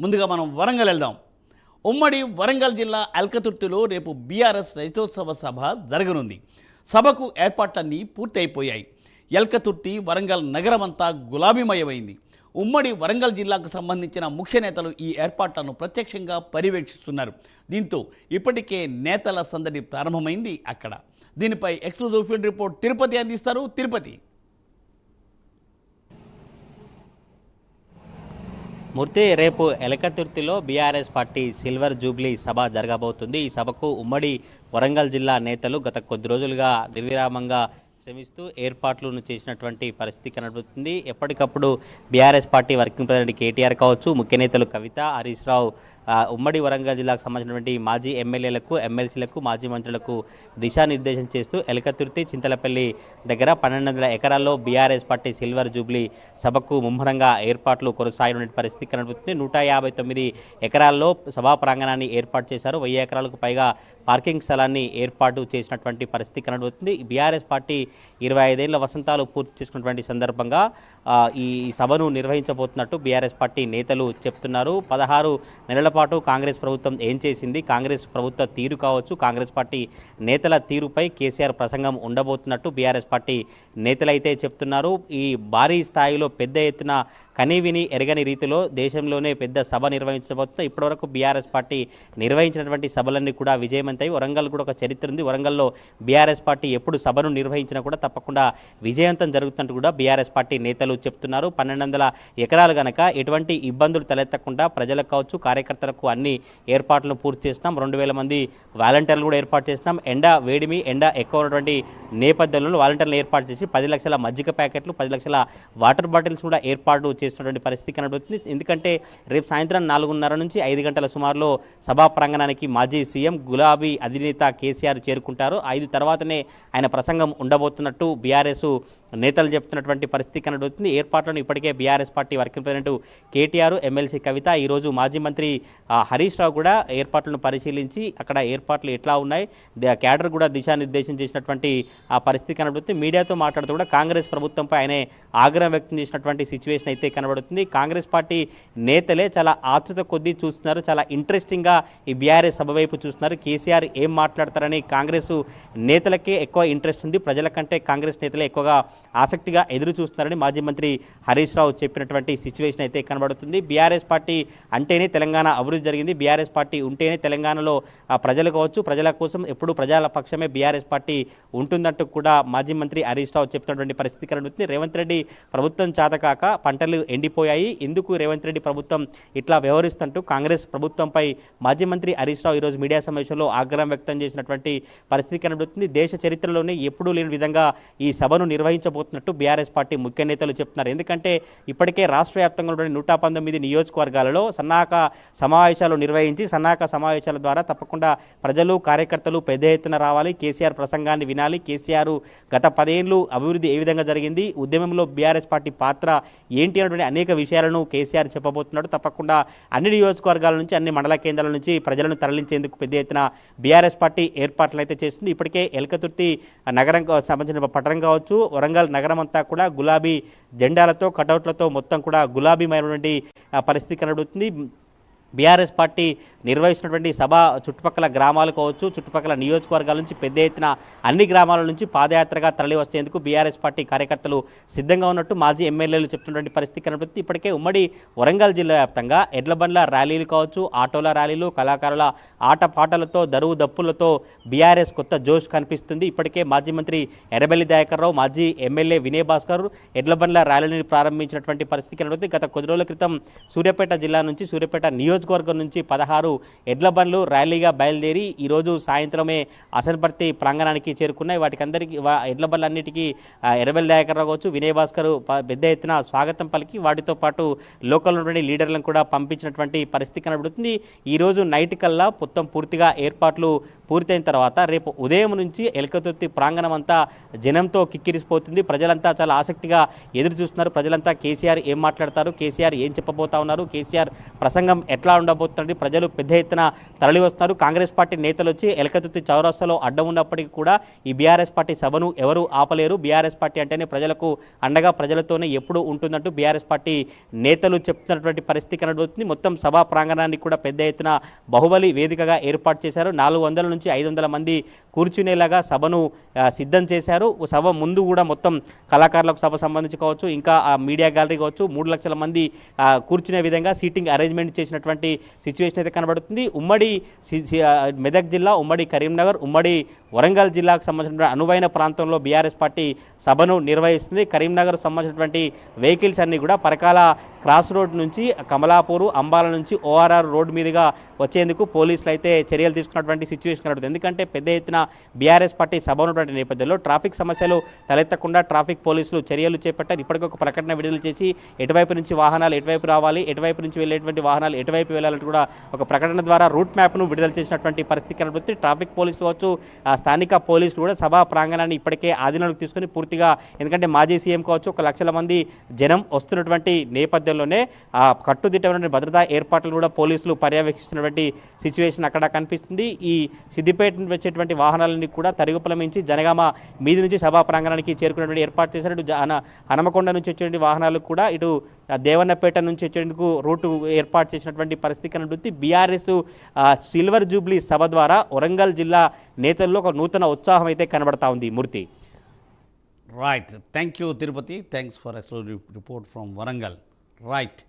ముందుగా మనం వరంగల్ వెళ్దాం. ఉమ్మడి వరంగల్ జిల్లా అల్కతుర్తిలో రేపు బీఆర్ఎస్ రైతోత్సవ సభ జరగనుంది. సభకు ఏర్పాట్లన్నీ పూర్తయిపోయాయి. ఎల్కతుర్తి వరంగల్ నగరమంతా గులాబీమయమైంది. ఉమ్మడి వరంగల్ జిల్లాకు సంబంధించిన ముఖ్య నేతలు ఈ ఏర్పాట్లను ప్రత్యక్షంగా పర్యవేక్షిస్తున్నారు. దీంతో ఇప్పటికే నేతల సందడి ప్రారంభమైంది అక్కడ. దీనిపై ఎక్స్క్లూజివ్ ఫీల్డ్ రిపోర్ట్ తిరుపతి అందిస్తారు. తిరుపతి. మూర్తి, రేపు ఎలకతుర్తిలో బీఆర్ఎస్ పార్టీ సిల్వర్ జూబ్లీ సభ జరగబోతుంది. ఈ సభకు ఉమ్మడి వరంగల్ జిల్లా నేతలు గత కొద్ది రోజులుగా నిర్విరామంగా శ్రమిస్తూ ఏర్పాట్లను చేసినటువంటి పరిస్థితి కనబడుతుంది. ఎప్పటికప్పుడు BRS party working president KTR కావచ్చు, ముఖ్య నేతలు కవిత, హరీష్ రావు, ఉమ్మడి వరంగల్ జిల్లాకు సంబంధించినటువంటి మాజీ ఎమ్మెల్యేలకు, ఎమ్మెల్సీలకు, మాజీ మంత్రులకు దిశానిర్దేశం చేస్తూ ఎలకతుర్తి, చింతలపల్లి దగ్గర 1200 ఎకరాల్లో బీఆర్ఎస్ పార్టీ సిల్వర్ జూబ్లీ సభకు ముమ్మరంగా ఏర్పాట్లు కొనసాగిన పరిస్థితి కనబడుతుంది. 159 ఎకరాల్లో సభా ప్రాంగణాన్ని ఏర్పాటు చేశారు. 1000 ఎకరాలకు పైగా పార్కింగ్ స్థలాన్ని ఏర్పాటు చేసినటువంటి పరిస్థితి కనబడుతుంది. బీఆర్ఎస్ పార్టీ 25 ఏళ్ల వసంతాలు పూర్తి చేసుకున్నటువంటి సందర్భంగా ఈ సభను నిర్వహించబోతున్నట్టు బీఆర్ఎస్ పార్టీ నేతలు చెప్తున్నారు. 16 నెలల పాటు కాంగ్రెస్ ప్రభుత్వం ఏం చేసింది, కాంగ్రెస్ ప్రభుత్వ తీరు కావచ్చు, కాంగ్రెస్ పార్టీ నేతల తీరుపై కేసీఆర్ ప్రసంగం ఉండబోతున్నట్టు బీఆర్ఎస్ పార్టీ నేతలైతే చెప్తున్నారు. ఈ భారీ స్థాయిలో పెద్ద ఎత్తున కనీవిని ఎరగని రీతిలో దేశంలోనే పెద్ద సభ నిర్వహించబోతున్నా. ఇప్పటివరకు బీఆర్ఎస్ పార్టీ నిర్వహించినటువంటి సభలన్నీ కూడా విజయవంతమై, వరంగల్ కూడా ఒక చరిత్ర ఉంది. వరంగల్లో బీఆర్ఎస్ పార్టీ ఎప్పుడు సభను నిర్వహించినా కూడా తప్పకుండా విజయవంతం జరుగుతున్నట్టు కూడా బీఆర్ఎస్ పార్టీ నేతలు చెప్తున్నారు. 1200 ఎకరాలు గనక ఎటువంటి ఇబ్బందులు తలెత్తకుండా ప్రజలకు కావచ్చు, కార్యకర్తలకు అన్ని ఏర్పాట్లను పూర్తి చేసినాం. 2000 మంది వాలంటీర్లు కూడా ఏర్పాటు చేసినాం. వేడిమి ఎండ ఎక్కువ ఉన్నటువంటి నేపథ్యంలో వాలంటీర్లను ఏర్పాటు చేసి 10 లక్షల మజ్జిగ ప్యాకెట్లు, 10 లక్షల వాటర్ బాటిల్స్ కూడా ఏర్పాటు చేసినటువంటి పరిస్థితి కనబడుతుంది. ఎందుకంటే రేపు సాయంత్రం 4:30 నుంచి 5 గంటల సుమారులో సభా ప్రాంగణానికి మాజీ సీఎం గులాబీ అధినేత కేసీఆర్ చేరుకుంటారు. 5 తర్వాతనే ఆయన ప్రసంగం ఉండబోతున్నట్టు బీఆర్ఎస్ నేతలు చెప్తున్నటువంటి పరిస్థితి కనబడుతుంది. ఏర్పాట్లను ఇప్పటికే BRS party working president KTR, MLC Kavitha, ఈరోజు మాజీ మంత్రి హరీష్ రావు కూడా ఏర్పాట్లను పరిశీలించి అక్కడ ఏర్పాట్లు ఎట్లా ఉన్నాయి, క్యాడర్ కూడా దిశానిర్దేశం చేసినటువంటి ఆ పరిస్థితి కనబడుతుంది. మీడియాతో మాట్లాడుతూ కూడా కాంగ్రెస్ ప్రభుత్వంపై ఆయనే ఆగ్రహం వ్యక్తం చేసినటువంటి సిచ్యువేషన్ అయితే కనబడుతుంది. కాంగ్రెస్ పార్టీ నేతలే చాలా ఆతృత కొద్దీ చూస్తున్నారు, చాలా ఇంట్రెస్టింగ్గా ఈ బీఆర్ఎస్ సభ వైపు చూస్తున్నారు. కేసీఆర్ ఏం మాట్లాడతారని కాంగ్రెస్ నేతలకే ఎక్కువ ఇంట్రెస్ట్ ఉంది, ప్రజల కంటే కాంగ్రెస్ నేతలే ఎక్కువగా ఆసక్తిగా ఎదురు చూస్తున్నారని మాజీ మంత్రి హరీష్ రావు చెప్పినటువంటి సిచ్యువేషన్ అయితే కనబడుతుంది. బీఆర్ఎస్ పార్టీ అంటేనే తెలంగాణ అభివృద్ధి జరిగింది, బీఆర్ఎస్ పార్టీ ఉంటేనే తెలంగాణలో ప్రజలు కావచ్చు, ప్రజల కోసం ఎప్పుడు ప్రజల పక్షమే బీఆర్ఎస్ పార్టీ ఉంటుందంటూ కూడా మాజీ మంత్రి హరీష్ రావు చెప్పినటువంటి పరిస్థితి కనబడుతుంది. రేవంత్ రెడ్డి ప్రభుత్వం చాతకాక పంటలు ఎండిపోయాయి, ఎందుకు రేవంత్ రెడ్డి ప్రభుత్వం ఇట్లా వ్యవహరిస్తుంటూ కాంగ్రెస్ ప్రభుత్వంపై మాజీ మంత్రి హరీష్ రావు ఈరోజు మీడియా సమావేశంలో ఆగ్రహం వ్యక్తం చేసినటువంటి పరిస్థితి కనబడుతుంది. దేశ చరిత్రలోనే ఎప్పుడూ లేని విధంగా ఈ సభను నిర్వహించబోతున్నట్టు బీఆర్ఎస్ పార్టీ ముఖ్య నేతలు చెప్తున్నారు. ఎందుకంటే ఇప్పటికే రాష్ట్ర వ్యాప్తంగా 119 నియోజకవర్గాలలో సన్నాహక సమావేశాలు నిర్వహించి, సన్నాహక సమావేశాల ద్వారా తప్పకుండా ప్రజలు, కార్యకర్తలు పెద్ద ఎత్తున రావాలి, కేసీఆర్ ప్రసంగాన్ని వినాలి, కేసీఆర్ గత 10 ఏళ్ళు అభివృద్ధి ఏ విధంగా జరిగింది, ఉద్యమంలో బీఆర్ఎస్ పార్టీ పాత్ర ఏంటి అనేటువంటి అనేక విషయాలను కేసీఆర్ చెప్పబోతున్నాడు. తప్పకుండా అన్ని నియోజకవర్గాల నుంచి, అన్ని మండల కేంద్రాల నుంచి ప్రజలను తరలించేందుకు పెద్ద ఎత్తున బీఆర్ఎస్ పార్టీ ఏర్పాట్లు అయితే చేస్తుంది. ఇప్పటికే ఎలకతుర్తి నగరం సంబంధించిన పట్టణం కావచ్చు, వరంగల్ నగరం అంతా కూడా గులాబీ జెండాలతో, కటౌట్లతో మొత్తం కూడా గులాబీమైనటువంటి పరిస్థితి కనబడుతుంది. బీఆర్ఎస్ పార్టీ నిర్వహిస్తున్నటువంటి సభ చుట్టుపక్కల గ్రామాలు కావచ్చు, చుట్టుపక్కల నియోజకవర్గాల నుంచి పెద్ద ఎత్తున అన్ని గ్రామాల నుంచి పాదయాత్రగా తరలి వచ్చేందుకు బీఆర్ఎస్ పార్టీ కార్యకర్తలు సిద్ధంగా ఉన్నట్టు మాజీ ఎమ్మెల్యేలు చెప్తున్నటువంటి పరిస్థితి కనబడుతుంది. ఇప్పటికే ఉమ్మడి వరంగల్ జిల్లా వ్యాప్తంగా ఎడ్ల బండ్ల ర్యాలీలు కావచ్చు, ఆటోల ర్యాలీలు, కళాకారుల ఆటపాటలతో, దరువు దప్పులతో బీఆర్ఎస్ కొత్త జోష్ కనిపిస్తుంది. ఇప్పటికే మాజీ మంత్రి ఎర్రబెల్లి దయాకర్ రావు, మాజీ ఎమ్మెల్యే వినయ్ భాస్కర్ ఎడ్ల బండ్ల ర్యాలీని ప్రారంభించినటువంటి పరిస్థితి కనబడుతుంది. గత కొద్ది రోజుల క్రితం సూర్యాపేట జిల్లా నుంచి, సూర్యాపేట నియోజకవర్గం నుంచి 16 ఎడ్ల బండ్లు ర్యాలీగా బయలుదేరి ఈరోజు సాయంత్రమే అసన్పర్తి ప్రాంగణానికి చేరుకున్నాయి. వాటికి అందరికీ ఎడ్ల బండ్లన్నిటికీ ఎర్రబెల్లి దయాకర్ రావు కావచ్చు, వినయ్ భాస్కర్ పెద్ద ఎత్తున స్వాగతం పలికి వాటితో పాటు లోకల్ ఉన్నటువంటి లీడర్లను కూడా పంపించినటువంటి పరిస్థితి కనబడుతుంది. ఈరోజు నైట్ కల్లా మొత్తం పూర్తిగా ఏర్పాట్లు పూర్తయిన తర్వాత రేపు ఉదయం నుంచి ఎలకతుర్తి ప్రాంగణం అంతా జనంతో కిక్కిరిసిపోతుంది. ప్రజలంతా చాలా ఆసక్తిగా ఎదురు చూస్తున్నారు. ప్రజలంతా కేసీఆర్ ఏం మాట్లాడతారు, కేసీఆర్ ఏం చెప్పబోతా ఉన్నారు, కేసీఆర్ ప్రసంగం ఎట్లా ఉండబోతుంది, ప్రజలు పెద్ద ఎత్తున తరలి వస్తున్నారు. కాంగ్రెస్ పార్టీ నేతలు వచ్చి ఎలకతుర్తి చౌరస్తాలో అడ్డం ఉన్నప్పటికీ కూడా ఈ బీఆర్ఎస్ పార్టీ సభను ఎవరు ఆపలేరు. బీఆర్ఎస్ పార్టీ అంటేనే ప్రజలకు అండగా, ప్రజలతోనే ఎప్పుడు ఉంటుందంటూ బీఆర్ఎస్ పార్టీ నేతలు చెప్తున్నటువంటి పరిస్థితి కనబడుతుంది. మొత్తం సభా ప్రాంగణాన్ని కూడా పెద్ద ఎత్తున బాహుబలి వేదికగా ఏర్పాటు చేశారు. 400 నుంచి 500 మంది కూర్చునేలాగా సభను సిద్ధం చేశారు. సభ ముందు కూడా మొత్తం కళాకారులకు సభ సంబంధించి కావచ్చు, ఇంకా మీడియా గ్యాలరీ కావచ్చు, 3 లక్షల మంది కూర్చునే విధంగా సీటింగ్ అరేంజ్మెంట్ చేసినటువంటి సిచ్యువేషన్ అయితే కనబడుతుంది. ఉమ్మడి మెదక్ జిల్లా, ఉమ్మడి కరీంనగర్, ఉమ్మడి వరంగల్ జిల్లాకు సంబంధించిన అనువైన ప్రాంతంలో బీఆర్ఎస్ పార్టీ సభను నిర్వహిస్తుంది. కరీంనగర్ సంబంధించినటువంటి వెహికల్స్ అన్నీ కూడా పరకాల క్రాస్ రోడ్ నుంచి కమలాపూరు, అంబాల నుంచి ఓఆర్ఆర్ రోడ్డు మీదుగా వచ్చేందుకు పోలీసులు అయితే చర్యలు తీసుకున్నటువంటి సిచ్యువేషన్ కనబడుతుంది. ఎందుకంటే పెద్ద ఎత్తున బీఆర్ఎస్ పార్టీ సభ ఉన్నటువంటి నేపథ్యంలో ట్రాఫిక్ సమస్యలు తలెత్తకుండా ట్రాఫిక్ పోలీసులు చర్యలు చేపట్టారు. ఇప్పటికీ ఒక ప్రకటన విడుదల చేసి ఎటువైపు నుంచి వాహనాలు ఎటువైపు రావాలి, ఎటువైపు నుంచి వెళ్ళేటువంటి వాహనాలు ఎటువైపు వెళ్ళాలంటూ కూడా ఒక ప్రకటన ద్వారా రూట్ మ్యాప్ను విడుదల చేసినటువంటి పరిస్థితి కనబడుతుంది. ట్రాఫిక్ పోలీసులు కావచ్చు, స్థానిక పోలీసులు కూడా సభా ప్రాంగణాన్ని ఇప్పటికే ఆధీనంలోకి తీసుకొని పూర్తిగా, ఎందుకంటే మాజీ సీఎం కావచ్చు, 1 లక్షల మంది జనం వస్తున్నటువంటి నేపథ్యంలోనే కట్టుదిట్టమైన భద్రతా ఏర్పాట్లు కూడా పోలీసులు పర్యవేక్షిస్తున్నటువంటి సిచ్యువేషన్ అక్కడ కనిపిస్తుంది. ఈ సిద్దిపేట నుంచి వచ్చేటువంటి వాహనాలని కూడా తరుగుపలమించి జనగామ మీది నుంచి సభా ప్రాంగణానికి చేరుకున్నటువంటి ఏర్పాటు చేశారు. ఇటు హనమకొండ నుంచి వచ్చేటువంటి వాహనాలు కూడా ఇటు దేవన్నపేట నుంచి వచ్చేందుకు రూటు ఏర్పాటు చేసినటువంటి పరిస్థితి కనబడుతుంది. బీఆర్ఎస్ సిల్వర్ జూబ్లీ సభ ద్వారా వరంగల్ జిల్లా నేతల్లో ఒక నూతన ఉత్సాహం అయితే కనబడతా ఉంది. Murthy. Right, thank you Tirupati, thanks for exclusive report from Warangal. Right.